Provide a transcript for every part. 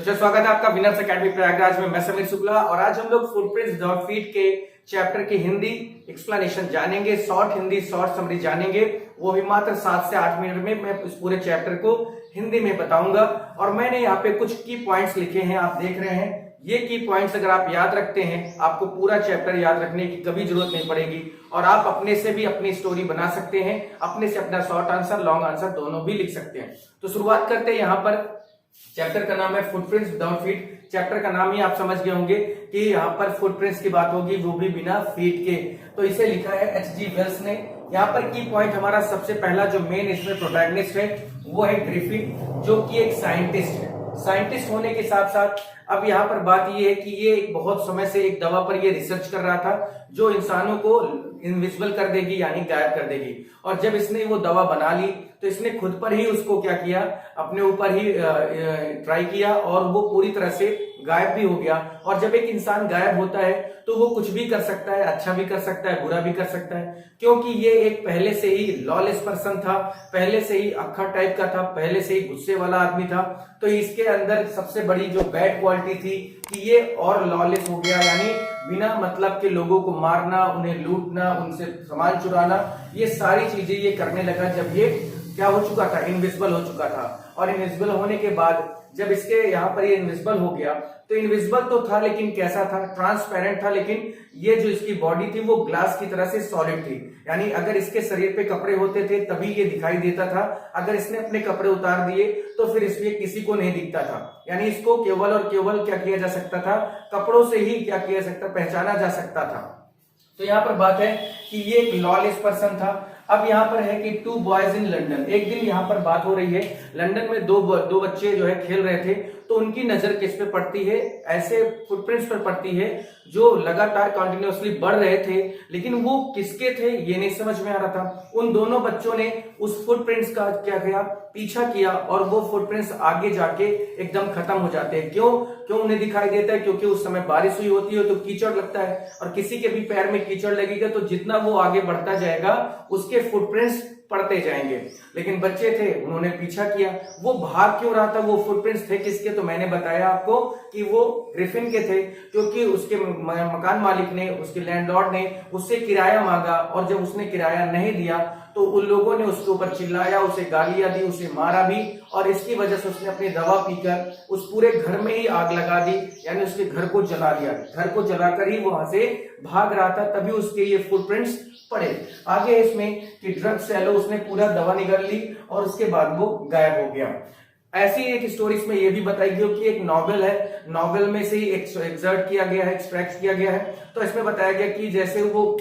तो स्वागत है आपका विनर्स अकेडमी प्रयागराज में। मैं समीर शुक्ला और आज हम लोग फुटप्रिंट्स विदाउट फीट के चैप्टर की हिंदी एक्सप्लेनेशन जानेंगे, शॉर्ट हिंदी शॉर्ट समरी जानेंगे, वो भी मात्र 7 से 8 मिनट में मैं इस पूरे चैप्टर को हिंदी में बताऊंगा। और मैंने यहाँ पे कुछ की पॉइंट्स लिखे हैं, आप देख रहे हैं। ये की पॉइंट्स अगर आप याद रखते हैं, आपको पूरा चैप्टर याद रखने की कभी जरूरत नहीं पड़ेगी और आप अपने से भी अपनी स्टोरी बना सकते हैं, अपने से अपना शॉर्ट आंसर लॉन्ग आंसर दोनों भी लिख सकते हैं। तो शुरुआत करते हैं। यहाँ पर चैप्टर का नाम है फुटप्रिंट्स विदाउट फीट। चैप्टर का नाम ही आप समझ गए होंगे कि यहाँ पर फुटप्रिंट्स की बात होगी, वो भी बिना फीट के। तो इसे लिखा है एच.जी. वेल्स ने। यहाँ पर की पॉइंट हमारा सबसे पहला जो मेन इसमें प्रोटैगनिस्ट है वो है ग्रिफिन, जो कि एक साइंटिस्ट है। साइंटिस्ट होने के साथ साथ अब यहाँ पर बात ये है कि ये बहुत समय से एक दवा पर ये रिसर्च कर रहा था जो इंसानों को इनविजिबल कर देगी, यानी गायब कर देगी। और जब इसने वो दवा बना ली तो इसने खुद पर ही उसको क्या किया, अपने ऊपर ही ट्राई किया और वो पूरी तरह से गायब भी हो गया। और जब एक इंसान गायब होता है तो वो कुछ भी कर सकता है, अच्छा भी कर सकता है, बुरा भी कर सकता है, क्योंकि ये एक पहले से ही लॉलेस पर्सन था, पहले से ही अक्खा टाइप का था, पहले से ही गुस्से वाला आदमी था। तो इसके अंदर सबसे बड़ी जो बैड क्वालिटी थी कि ये और लॉलेस हो गया, यानी बिना मतलब के लोगों को मारना, उन्हें लूटना, उनसे सामान चुराना, ये सारी चीजें ये करने लगा जब ये क्या हो चुका था, इनविजिबल हो चुका था। और इनविजिबल होने के बाद जब इसके यहाँ पर ये इनविजिबल हो गया तो इनविजिबल तो था लेकिन कैसा था, ट्रांसपेरेंट था। लेकिन ये जो इसकी बॉडी थी वो ग्लास की तरह से सॉलिड थी, यानी अगर इसके शरीर पे कपड़े होते थे तभी ये दिखाई देता था। अगर इसने अपने कपड़े उतार दिए तो फिर इसमें किसी को नहीं दिखता था, यानी इसको केवल और केवल क्या किया जा सकता था, कपड़ों से ही क्या किया सकता, पहचाना जा सकता था। तो यहाँ पर बात है कि ये एक लॉलेस पर्सन था। अब यहाँ पर है कि 2 बॉयज इन लंदन। एक दिन यहाँ पर बात हो रही है, लंदन में दो बच्चे जो है खेल रहे थे, तो उनकी नजर किस पे पड़ती है, ऐसे फुटप्रिंट्स पर पड़ती है जो लगातार कंटिन्यूअसली बढ़ रहे थे, लेकिन वो किसके थे ये नहीं समझ में आ रहा था। उन दोनों बच्चों ने उस फुटप्रिंट्स का क्या किया, पीछा किया और वो फुटप्रिंट्स आगे जाके एकदम खत्म हो जाते हैं। क्यों उन्हें दिखाई देता है, क्योंकि उस समय बारिश हुई होती है तो कीचड़ लगता है और किसी के भी पैर में कीचड़ लगेगा तो जितना वो आगे बढ़ता जाएगा उसके फुटप्रिंट्स पड़ते जाएंगे। लेकिन बच्चे थे, उन्होंने पीछा किया। वो भाग क्यों रहा था, वो फुटप्रिंट्स थे किसके, तो मैंने बताया आपको कि वो ग्रिफिन के थे, क्योंकि उसके मकान मालिक ने, उसके लैंडलॉर्ड ने उससे किराया मांगा और जब उसने किराया नहीं दिया तो उन लोगों ने उसके ऊपर चिल्लाया, उसे गालियां दी, उसे मारा भी। और इसकी वजह से उसने अपनी दवा पीकर उस पूरे घर में ही आग लगा दी, यानी उसके घर को जला दिया। घर को जलाकर ही वो वहां से भाग रहा था, तभी उसके ये फुटप्रिंट्स पड़े। आगे इसमें कि ड्रग सेलो, उसने पूरा दवा निगल ली और उसके बाद वो गायब हो गया। ऐसी एक स्टोरी इसमें ये भी बताई गई कि एक नॉवेल है, नॉवेल में से ही एक्सर्ट किया गया है, एक्सट्रैक्ट किया गया है। तो इसमें बताया गया कि जैसे वो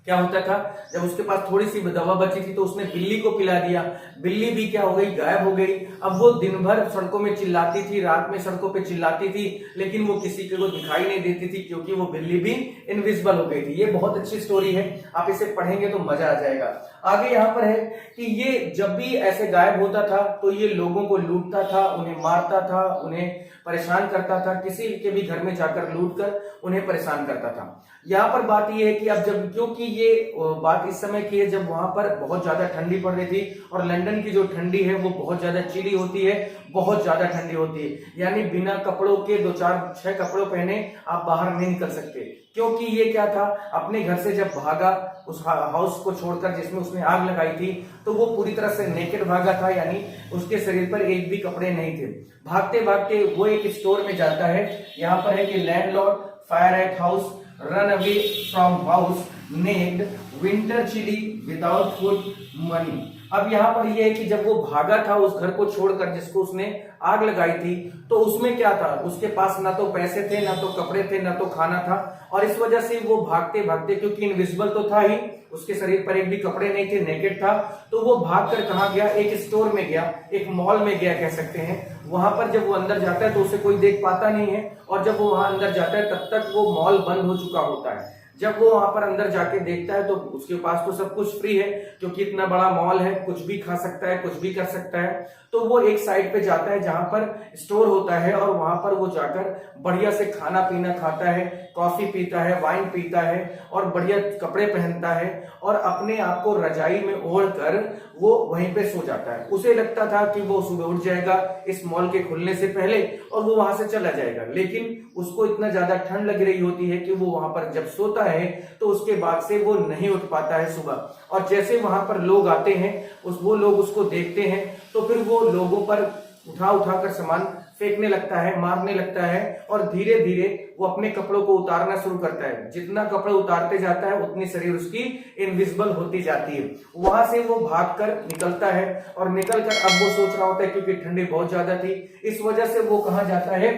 क्या होता था, जब उसके पास थोड़ी सी दवा बची थी तो उसने बिल्ली को पिला दिया, बिल्ली भी क्या हो गई, गायब हो गई। अब वो दिन भर सड़कों में चिल्लाती थी, रात में सड़कों पे चिल्लाती थी, लेकिन वो किसी को दिखाई नहीं देती थी क्योंकि वो बिल्ली भी इनविजिबल हो गई थी। ये बहुत अच्छी स्टोरी है, आप इसे पढ़ेंगे तो मजा आ जाएगा। आगे यहाँ पर है कि ये जब भी ऐसे गायब होता था तो ये लोगों को लूटता था, उन्हें मारता था, उन्हें परेशान करता था, किसी के भी घर में जाकर लूट कर उन्हें परेशान करता था। यहाँ पर बात यह है कि अब जब, क्योंकि ये बात इस समय की है जब वहां पर बहुत ज्यादा ठंडी पड़ रही थी और लंदन की जो ठंडी है वो बहुत ज्यादा चिली होती है, बहुत ज्यादा ठंडी होती है, यानी बिना कपड़ों के 2 4 6 कपड़ों पहने आप बाहर नहीं निकल सकते। क्योंकि ये क्या था, अपने घर से जब भागा उस हाउस को छोड़कर जिसमें उसने आग लगाई थी, तो वो पूरी तरह से नेकेड भागा था, यानी उसके शरीर पर एक भी कपड़े नहीं थे। भागते भागते वो एक स्टोर में जाता है। यहाँ पर है कि landlord fire at house, run away from house, naked, winter chilly, without food, money. अब यहाँ पर यह है कि जब वो भागा था उस घर को छोड़कर जिसको उसने आग लगाई थी, तो उसमें क्या था, उसके पास ना तो पैसे थे, ना तो कपड़े थे, ना तो खाना था। और इस वजह से वो भागते भागते, क्योंकि इनविजिबल तो था ही, उसके शरीर पर एक भी कपड़े नहीं थे, नेकेड था, तो वो भागकर कहाँ गया, एक स्टोर में गया, एक मॉल में गया कह सकते हैं। वहां पर जब वो अंदर जाता है तो उसे कोई देख पाता नहीं है, और जब वो वहां अंदर जाता है तब तक वो मॉल बंद हो चुका होता है। जब वो वहां पर अंदर जाके देखता है तो उसके पास तो सब कुछ फ्री है, क्योंकि इतना बड़ा मॉल है, कुछ भी खा सकता है, कुछ भी कर सकता है। तो वो एक साइड पे जाता है जहां पर स्टोर होता है, और वहां पर वो जाकर बढ़िया से खाना पीना खाता है, कॉफी पीता है, वाइन पीता है, और बढ़िया कपड़े पहनता है, और अपने आप को रजाई में ओढ़कर वो वहीं पे सो जाता है। उसे लगता था कि वो सुबह उठ जाएगा इस मॉल के खुलने से पहले और वो वहां से चला जाएगा, लेकिन उसको इतना ज्यादा ठंड लग रही होती है कि वो वहां पर जब सोता है तो उसके बाद से वो नहीं उठ पाता है सुबह। और जैसे वहां पर लोग आते हैं, वो लोग उसको देखते हैं, तो फिर वो लोगों पर उठा उठाकर सामान फेंकने लगता है, मारने लगता है, और धीरे धीरे वो अपने कपड़ों को उतारना शुरू करता है। जितना कपड़े उतारते जाता है उतनी शरीर उसकी इनविजिबल होती जाती है। वहां से वो भागकर निकलता है, और निकलकर अब वो सोच रहा होता है, क्योंकि ठंडी बहुत ज्यादा थी, इस वजह से वो कहाँ जाता है,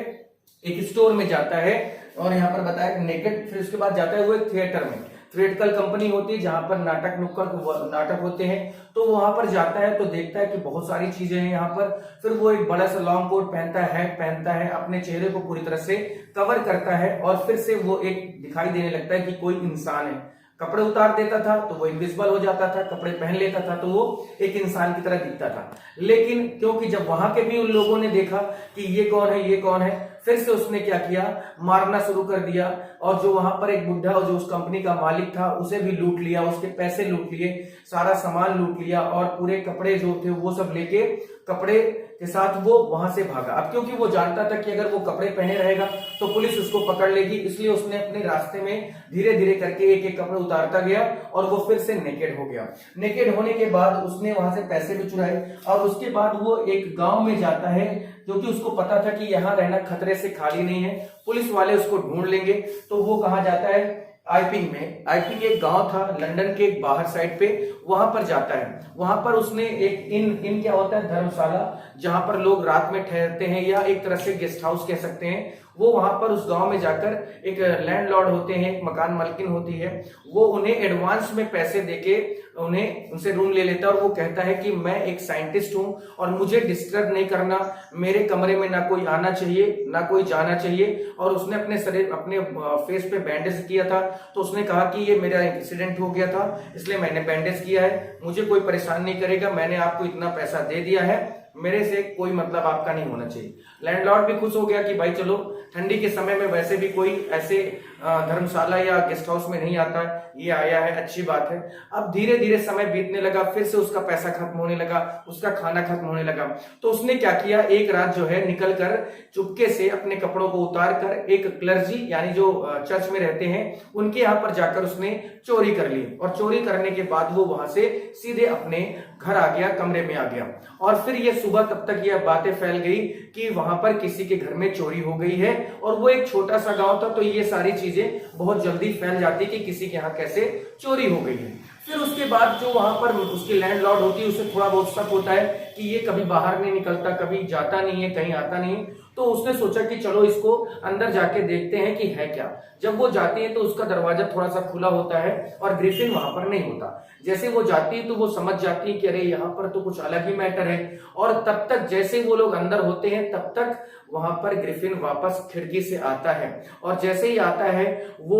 एक स्टोर में जाता है, और यहाँ पर बताया नेकेड। फिर उसके बाद जाता है वो एक थिएटर में, थिएट्रिकल कंपनी होती है जहां पर नाटक नुक्कड़ नाटक होते हैं, तो वहां पर जाता है तो देखता है कि बहुत सारी चीजें हैं यहाँ पर। फिर वो एक बड़ा सा लॉन्ग कोट पहनता है, हैट पहनता है, अपने चेहरे को पूरी तरह से कवर करता है, और फिर से वो एक दिखाई देने लगता है कि कोई इंसान है। कपड़े उतार देता था तो वो इनविजिबल हो जाता था, कपड़े पहन लेता था तो वो एक इंसान की तरह दिखता था। लेकिन क्योंकि जब वहां के भी उन लोगों ने देखा कि ये कौन है, ये कौन है, फिर से उसने क्या किया, मारना शुरू कर दिया। और जो वहां पर एक बुढ़ा जो उस कंपनी का मालिक था उसे भी लूट लिया, उसके पैसे लूट लिए, सारा सामान लूट लिया, और पूरे कपड़े जो थे वो सब लेके कपड़े के साथ वो वहां से भागा। अब क्योंकि वो जानता था कि अगर वो कपड़े पहने रहेगा तो पुलिस उसको पकड़ लेगी, इसलिए उसने अपने रास्ते में धीरे धीरे करके एक एक कपड़े उतारता गया, और वो फिर से नेकेड हो गया। नेकेड होने के बाद उसने वहां से पैसे भी चुराए, और उसके बाद वो एक गांव में जाता है, क्योंकि उसको पता था कि यहाँ रहना खतरे से खाली नहीं है, पुलिस वाले उसको ढूंढ लेंगे। तो वो कहाँ जाता है, आइपिंग में। आइपिंग एक गांव था लंदन के बाहर साइड पे, वहां पर जाता है। वहां पर उसने एक इन क्या होता है, धर्मशाला, जहां पर लोग रात में ठहरते हैं, या एक तरह से गेस्ट हाउस कह सकते हैं। वो वहां पर उस गांव में जाकर एक लैंडलॉर्ड होते हैं, एक मकान मालकिन होती है, वो उन्हें एडवांस में पैसे देके उनसे रूम ले लेता है, और वो कहता है कि मैं एक साइंटिस्ट हूं और मुझे डिस्टर्ब नहीं करना, मेरे कमरे में ना कोई आना चाहिए ना कोई जाना चाहिए। और उसने अपने शरीर अपने फेस पे बैंडेज किया था, तो उसने कहा कि ये मेरा एक्सीडेंट हो गया था इसलिए मैंने बैंडेज किया है, मुझे कोई परेशान नहीं करेगा, मैंने आपको इतना पैसा दे दिया है, मेरे से कोई मतलब आपका नहीं होना चाहिए। लैंडलॉर्ड भी खुश हो गया कि भाई चलो, ठंडी के समय में वैसे भी कोई ऐसे धर्मशाला या गेस्ट हाउस में नहीं आता, ये आया है, अच्छी बात है। अब धीरे धीरे समय बीतने लगा, फिर से उसका पैसा खत्म होने लगा, उसका खाना खत्म होने लगा। तो उसने क्या किया, एक रात जो है निकलकर चुपके से अपने कपड़ों को उतार कर एक क्लर्जी यानी जो चर्च में रहते हैं उनके यहाँ पर जाकर उसने चोरी कर ली, और चोरी करने के बाद वो वहां से सीधे अपने घर आ गया, कमरे में आ गया। और फिर ये सुबह तब तक यह बातें फैल गई कि वहां पर किसी के घर में चोरी हो गई है, और वो एक छोटा सा गांव था, तो ये सारी चीजें बहुत जल्दी फैल जाती कि किसी के यहाँ कैसे चोरी हो गई है। फिर उसके बाद जो वहां पर उसकी लैंडलॉर्ड होती है उसे थोड़ा बहुत शक होता है कि ये कभी बाहर नहीं निकलता, कभी जाता नहीं है, कहीं आता नहीं है। तो उसने सोचा कि चलो इसको अंदर जाके देखते हैं कि है क्या। जब वो जाती है तो उसका दरवाजा थोड़ा सा खुला होता है और ग्रिफिन वहां पर नहीं होता। जैसे वो जाती है तो वो समझ जाती है कि अरे यहाँ पर तो कुछ अलग ही मैटर है। और तब तक जैसे वो लोग अंदर होते हैं तब तक वहां पर ग्रिफिन वापस खिड़की से आता है, और जैसे ही आता है वो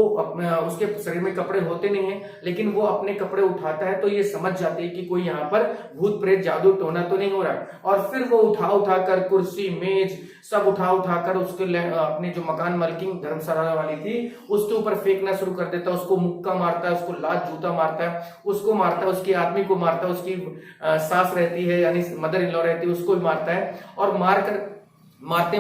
उसके शरीर में कपड़े होते नहीं है, लेकिन वो अपने कपड़े उठाता है तो ये समझ जाती है कि कोई यहाँ पर भूत प्रेत जादू टोना तो नहीं हो रहा। और फिर वो उठा कर कुर्सी मेज सब उठा कर उसके अपने जो मकान मालकिन धर्मशाला वाली थी उसके ऊपर फेंकना शुरू कर देता है। उसको मुक्का मारता है, उसको लात जूता मारता है, उसको मारता है, उसके आदमी को मारता है, उसकी सास रहती है यानी मदर इन लॉ रहती है उसको भी मारता है, और मारते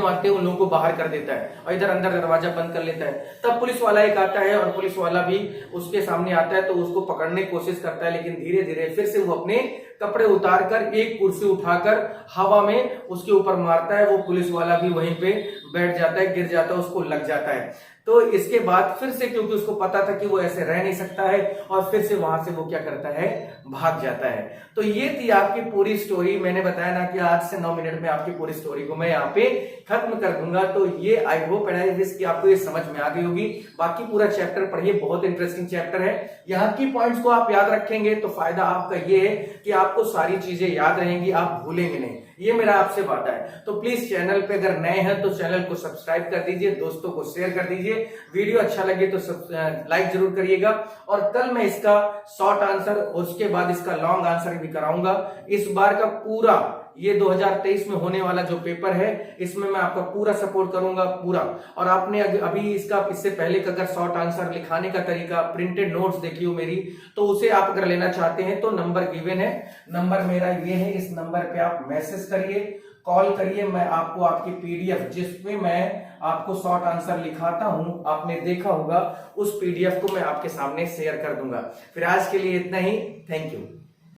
मारते उन लोगों को बाहर कर देता है और इधर अंदर दरवाजा बंद कर लेता है। तब पुलिस वाला एक आता है और पुलिस वाला भी उसके सामने आता है तो उसको पकड़ने की कोशिश करता है, लेकिन धीरे धीरे फिर से वो अपने कपड़े उतारकर एक कुर्सी उठाकर हवा में उसके ऊपर मारता है। वो पुलिस वाला भी वहीं पे बैठ जाता है, गिर जाता है, उसको लग जाता है। तो इसके बाद फिर से क्योंकि उसको पता था कि वो ऐसे रह नहीं सकता है और फिर से वहां से वो क्या करता है, भाग जाता है। तो ये थी आपकी पूरी स्टोरी। मैंने बताया ना कि 8 से 9 मिनट में आपकी पूरी स्टोरी को मैं यहाँ पे खत्म कर दूंगा। तो ये I hope and I wish कि आपको ये समझ में आ गई होगी। बाकी पूरा चैप्टर पढ़िए, बहुत इंटरेस्टिंग चैप्टर है। यहाँ की पॉइंट्स को आप याद रखेंगे तो फायदा आपका ये है कि आपको सारी चीजें याद रहेंगी, आप भूलेंगे नहीं। ये मेरा आपसे वादा है। तो प्लीज चैनल पे अगर नए हैं तो चैनल को सब्सक्राइब कर दीजिए, दोस्तों को शेयर कर दीजिए, वीडियो अच्छा लगे तो लाइक जरूर करिएगा। और कल मैं इसका शॉर्ट आंसर और उसके बाद इसका लॉन्ग आंसर भी कराऊंगा। इस बार का पूरा ये 2023 में होने वाला जो पेपर है इसमें मैं आपका पूरा सपोर्ट करूंगा, पूरा। और आपने अभी इससे पहले का अगर शॉर्ट आंसर लिखाने का तरीका, प्रिंटेड नोट्स देखी हो मेरी, तो उसे आप अगर लेना चाहते हैं तो नंबर गिवन है, नंबर मेरा ये है, इस नंबर पे आप मैसेज करिए, कॉल करिए, मैं आपको आपकी पीडीएफ जिसमें मैं आपको शॉर्ट आंसर लिखाता हूं, आपने देखा होगा, उस पीडीएफ को मैं आपके सामने शेयर कर दूंगा। फिर आज के लिए इतना ही, थैंक यू।